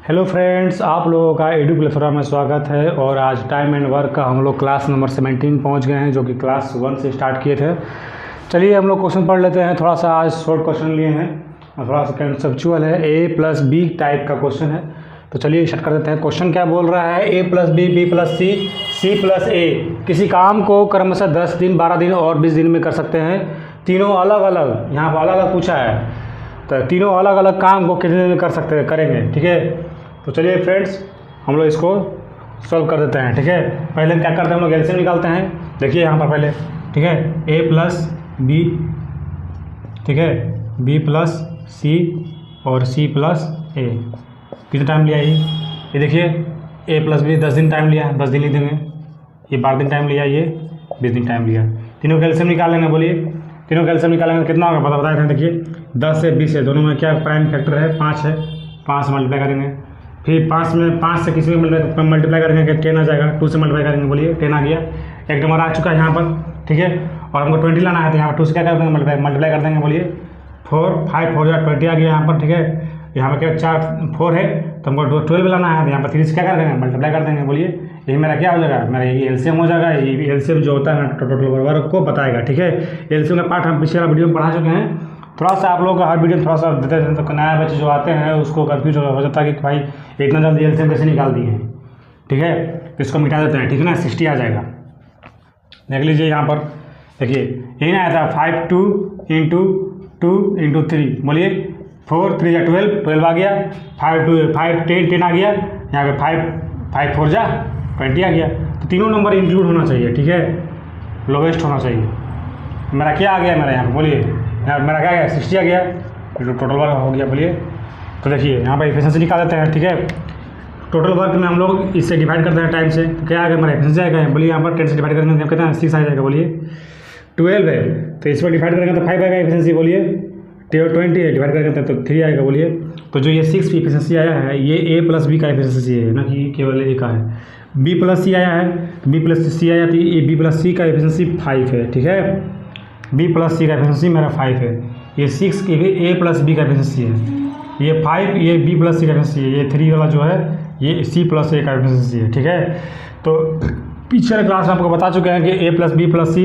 Hello friends, आप लोगों का एडू प्लेथोरा में स्वागत है। और आज टाइम एंड वर्क का हम लोग क्लास नंबर 17 पहुंच गए हैं, जो कि क्लास 1 से स्टार्ट किए थे। चलिए हम लोग क्वेश्चन पढ़ लेते हैं। थोड़ा सा आज शॉर्ट क्वेश्चन लिए हैं और थोड़ा सा कंसेप्चुअल है, A+B टाइप का क्वेश्चन है। तो चलिए स्टार्ट कर देते हैं। क्वेश्चन क्या बोल रहा है, A+B, B+C, C+A किसी काम को क्रमशः 10 दिन, 12 दिन और 20 दिन में कर सकते हैं। तीनों अलग अलग, यहाँ पर अलग अलग पूछा है, तो तीनों अलग अलग काम को कितने दिन में कर सकते हैं, करेंगे। ठीक है, तो चलिए फ्रेंड्स हम लोग इसको सॉल्व कर देते हैं। ठीक है, पहले क्या करते हैं, हम लोग एलसीएम निकालते हैं। देखिए यहाँ पर पहले, ठीक है, A+B, ठीक है, B+C और C+A। कितना टाइम लिया ये देखिए, A+B 10 दिन टाइम लिया, 10 दिन लिख देंगे। ये 12 दिन टाइम लिया, ये 20 दिन टाइम लिया। तीनों कैल्शियम निकाल लेंगे। बोलिए तीनों कैल्शियम निकालेंगे कितना होगा, बताए थे। देखिए 10 से 20 है, दोनों में क्या प्राइम फैक्टर है, 5 है। 5 मल्टीप्लाई करेंगे, फिर 5 से किसी में मल्टीप्लाई करेंगे 10 आ जाएगा। 2 से मल्टीप्लाई करेंगे, बोलिए 10 आ गया। एक नंबर आ चुका है यहाँ पर, ठीक है। और हमको 20 लाना है, तो यहाँ पर 2 से क्या कर देंगे, मल्टीप्लाई कर देंगे। बोलिए 4, 5, 4 20 आ गया यहाँ पर, ठीक है। यहाँ पर क्या 4 है, तो हमको 12 लाना है, तो यहाँ पर 3 से क्या कर देंगे, मल्टीप्लाई कर देंगे। बोलिए यही मेरा क्या हो जाएगा, मेरा ये एलसीएम हो जाएगा। ये एलसीएम जो होता है ना, टोटल वर्क को बताएगा। ठीक है, एलसीएम का पार्ट हम पिछले वीडियो में पढ़ा चुके हैं। थोड़ा सा आप लोगों का हर वीडियो में थोड़ा सा देते हैं, तो नया बच्चे जो आते हैं उसको कन्फ्यूज हो जाता है कि भाई इतना जल्दी एलसीएम कैसे निकाल दिए हैं। ठीक है, तो इसको मिटा देते हैं, ठीक है ना। 60 आ जाएगा। देख लीजिए यहाँ पर, देखिए यही ना आया था 5 2 × 3। बोलिए 4 3 या 12 आ गया। 5 10 आ गया। यहाँ पे 5 4 जा 20 आ गया। तो तीनों नंबर इंक्लूड होना चाहिए, ठीक है, लोवेस्ट होना चाहिए। मेरा क्या आ गया, मेरा यहाँ पर बोलिए, मेरा क्या आ गया, 60 आ गया। टोटल वर्क हो गया। बोलिए तो देखिए यहाँ पर एफिशिएंसी निकाल देते हैं, ठीक है। टोटल वर्क में हम लोग इससे डिवाइड करते हैं टाइम से, तो क्या आ गया, मेरा एफिशिएंसी आएगा। बोलिए यहाँ पर 10 से डिवाइड करेंगे तो कितना 6 आ जाएगा। बोलिए 12 है, तो इस पर डिवाइड करेंगे तो 5 आएगा एफिशिएंसी। बोलिए 20 है, डिवाइड करेंगे तो 3 आएगा। बोलिए तो जो ये 6 एफिशिएंसी आया है, ये A+B का एफिशिएंसी है, ना कि केवल A का है। B+C आया है, B+C आया, तो ये B+C का एफिशिएंसी 5 है, ठीक है। B+C का एफिशिएंसी मेरा 5 है। ये 6 A+B का एफिशिएंसी है। ये 5, ये B+C का एफिशिएंसी है। ये 3 वाला जो है, ये C+A का एफिशिएंसी है, ठीक है। तो पिछले क्लास में आपको बता चुके हैं कि A+B+C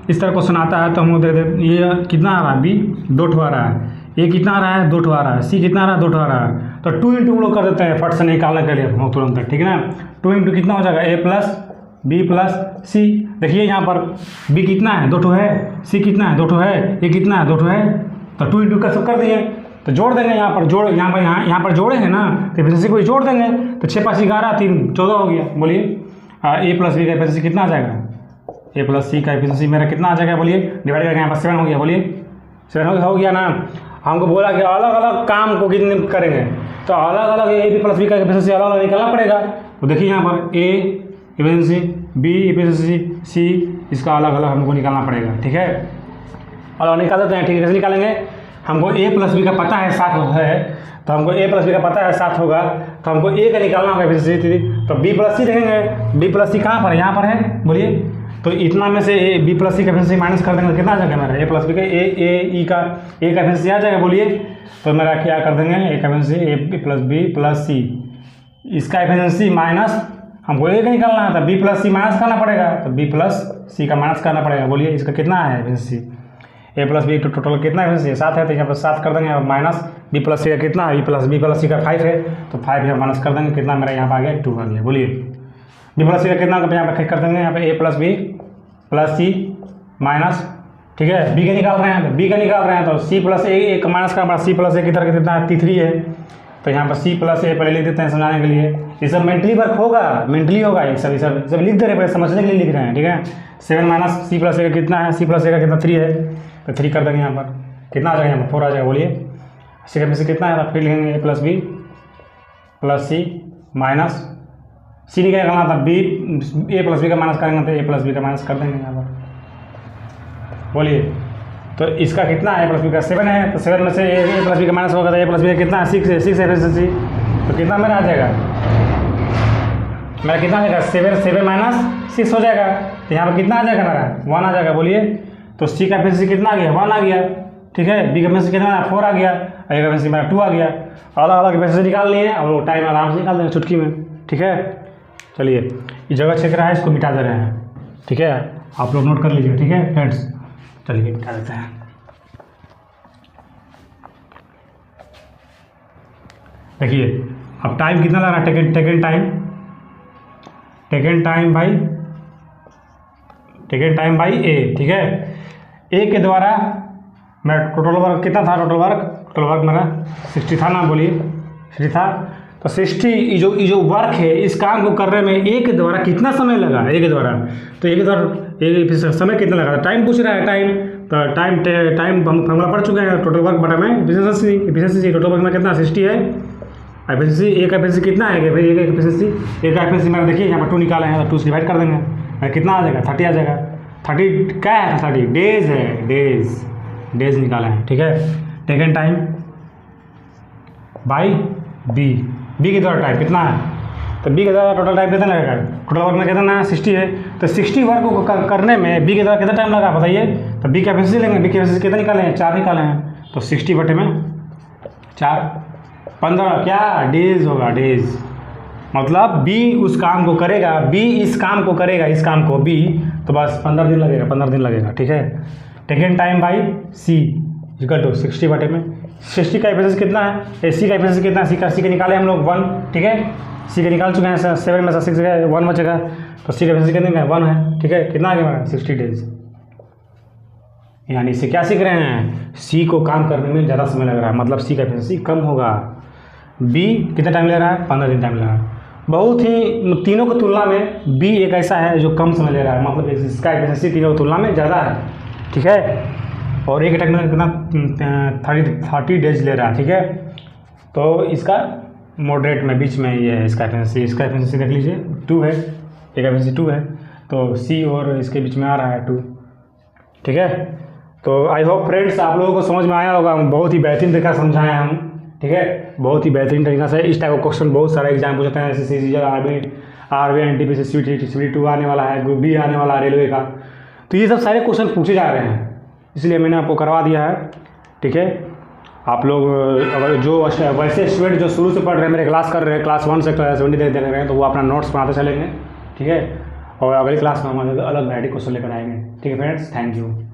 इस तरह क्वेश्चन आता है, तो हम लोग दे दें। ये कितना आ रहा है, B 2 ठो आ रहा है। ये कितना आ रहा है, 2 ठो आ रहा है। C कितना आ रहा है, 2 ठो आ रहा है। तो 2 × हम लोग कर देते हैं फट से निकालने के लिए हम तुरंत, ठीक है ना। 2 × कितना हो जाएगा, A+B+C। देखिए यहाँ पर B कितना है, 2 ठो है। C कितना है, 2 ठो है। ये कितना है, 2 ठो है। तो 2 × का सब कर दिए, तो जोड़ देंगे। यहाँ पर जोड़, यहाँ पर जोड़े हैं ना, तो एफिशिएंसी को जोड़ देंगे। तो 6 5 11 3 14 हो गया। बोलिए A+B का एफिशिएंसी कितना आ जाएगा, A+C का एफिशिएंसी मेरा कितना आ जाएगा। बोलिए डिवाइड करके यहाँ पर 7 हो गया। बोलिए 7 हो गया ना। हमको बोला कि अलग अलग काम को कितने करेंगे, तो अलग अलग A+B का एफिशिएंसी अलग अलग निकालना पड़ेगा। तो देखिए यहाँ पर A efficiency, B efficiency, C, इसका अलग अलग हमको निकालना पड़ेगा, ठीक है। अलग निकाल देते हैं, ठीक है। कैसे निकालेंगे, हमको A+B का पता है 7 है, तो हमको A+B का पता है 7 होगा, तो हमको A का निकालना होगा एफिशिएंसी। तो B+C देखेंगे, B+C कहाँ पर है, यहाँ पर है। बोलिए तो इतना में से B+C का एफिशिएंसी माइनस कर देंगे, कितना आ जाएगा मेरा A+B का A का एफिशिएंसी आ जाएगा। बोलिए तो मेरा क्या कर देंगे, A का एफिशिएंसी A+B+C, इसका एफिशिएंसी माइनस हमको A का निकालना है, तो B+C माइनस करना पड़ेगा, तो B+C का माइनस करना पड़ेगा। बोलिए इसका कितना है एफिशिएंसी, A+B टोटल कितना एफिशिएंसी है, 7 है, तो यहाँ पर 7 कर देंगे। और माइनस B+C का कितना है, B+C का 5 है, तो 5 यहाँ माइनस कर देंगे, कितना मेरा यहाँ पर आ गया 2 आ गया। बोलिए B+C का कितना, यहाँ पर कर देंगे, यहाँ पे A+B+C माइनस, ठीक है। B का निकाल रहे हैं, तो B का निकाल रहे हैं, तो C+A का माइनस करना पड़ा। C+A की तरह कितना है, T3 है, तो यहाँ पर C+A पहले लिख देते हैं समझाने के लिए। ये सब मेंटली वर्क होगा, मेंटली होगा, ये सब लिख दे रहे हैं, पहले समझने के लिए लिख रहे हैं, ठीक है। 7 माइनस C+A का कितना है, C+A का कितना 3 है, तो 3 कर देंगे। यहाँ पर कितना आ जाएगा, यहाँ पर 4 आ जाएगा। बोलिए C का कितना है, फिर लिखेंगे A+B+C माइनस C निकालना था, A+B का माइनस करेंगे, तो A+B का माइनस कर देंगे यहाँ पर। बोलिए तो इसका कितना है, A+B का 7 है, तो 7 में से A+B का माइनस होगा, तो A+B का कितना है, 6 है, 6 एफिशिएंसी। तो कितना मेरा आ जाएगा, मेरा कितना आ जाएगा, 7 माइनस 6 हो जाएगा। तो यहाँ पर कितना आ जाएगा, मेरा 1 आ जाएगा। बोलिए तो C का एफिशिएंसी कितना आ गया, 1 आ गया, ठीक है। बी का एफिशिएंसी कितना है 4 आ गया, ए का एफिशिएंसी मेरा 2 आ गया। अलग अलग एफिशिएंसी निकाल लिए और वो टाइम आराम से निकाल देंगे चुटकी में, ठीक है। चलिए ये जगह चेक रहा है, इसको मिटा दे रहे हैं, ठीक है। आप लोग नोट कर लीजिए, ठीक है फ्रेंड्स। चलिए मिटा देते हैं। देखिए अब टाइम कितना लग रहा है, टेकन टाइम बाई ए, ठीक है। ए के द्वारा मेरा टोटल वर्क कितना था, टोटल वर्क मेरा 60 था ना, बोलिए 60 था। तो 60 ये जो वर्क है इस काम को करने में ए के द्वारा कितना समय लगा, ए के द्वारा, तो ए के द्वारा समय कितना लगा, टाइम पूछ रहा है, टाइम। तो टाइम हम फॉर्मूला पढ़ चुके हैं, टोटल वर्क बटा में एफिशिएंसी। टोटल वर्क में कितना 60 है, एफिशिएंसी ए का एफिशिएंसी कितना है कि भाई ए का एफिशिएंसी मेरा देखिए यहाँ पर 2 निकाले हैं, तो 2 से डिवाइड कर देंगे, कितना आ जाएगा 30 आ जाएगा। 30 क्या है, 30 डेज है, डेज निकाला है, ठीक है। टेकन टाइम बाई बी के द्वारा टाइम कितना है, तो बी के द्वारा टोटल टाइम कितना लगेगा, टोटल वर्क में कितना है 60 है। तो 60 वर्क को करने में बी के द्वारा कितना टाइम लगा बताइए। तो बी का एफिशिएंसी लेंगे, बी की एफिशिएंसी कितना निकाले हैं 4 निकाले हैं, तो 60 बटे में 4 15 क्या डेज होगा, डेज। मतलब बी उस काम को करेगा, बी इस काम को करेगा, इस काम को बी, तो बस 15 दिन लगेगा, 15 दिन लगेगा, ठीक है। Taken time by C equal to 60 बटे में 60 का एफिशिएंसी कितना है, एसी का एफिशिएंसी कितना है, सी के निकाले हम लोग 1, ठीक है। सी के निकाल चुके हैं, 7 में से 6 गए 1 बचेगा, तो सी का एफिशिएंसी कितने का 1 है, ठीक है। कितना आ गया 60 डेज। यानी इससे क्या सीख रहे हैं, सी को काम करने में ज़्यादा समय लग रहा है, मतलब सी का एफिशिएंसी कम होगा। बी कितना टाइम ले रहा है, 15 दिन टाइम ले रहा है। बहुत ही तीनों की तुलना में बी एक ऐसा है जो कम समय ले रहा है, मतलब इसका एफिशिएंसी तीनों की तुलना में ज़्यादा है, ठीक है। और एक टाइम में कितना 30 डेज ले रहा है, ठीक है। तो इसका मॉडरेट में बीच में ये है इसका एफिशिएंसी देख लीजिए 2 है, एक एफिशिएंसी 2 है, तो सी और इसके बीच में आ रहा है 2, ठीक है। तो आई होप फ्रेंड्स आप लोगों को समझ में आया होगा, बहुत ही बेहतरीन तरीका समझाए हम, ठीक है। बहुत ही बेहतरीन तरीका से इस टाइप का क्वेश्चन बहुत सारे एग्जाम पूछते हैं, जैसे आरबी एनटीपीसी स्वीटी 2 आने वाला है, ग्रुप बी आने वाला है रेलवे का। तो ये सब सारे क्वेश्चन पूछे जा रहे हैं, इसलिए मैंने आपको करवा दिया है, ठीक है। आप लोग अगर जो वैसे स्टूडेंट जो शुरू से पढ़ रहे हैं, मेरे क्लास कर रहे हैं, क्लास 1 से क्लास 20 देख रहे हैं, तो वो अपना नोट्स बनाते चलेंगे, ठीक है। और अगली क्लास में हम अलग वैरायटी क्वेश्चन लेकर आएंगे, ठीक है फ्रेंड्स। Thank you.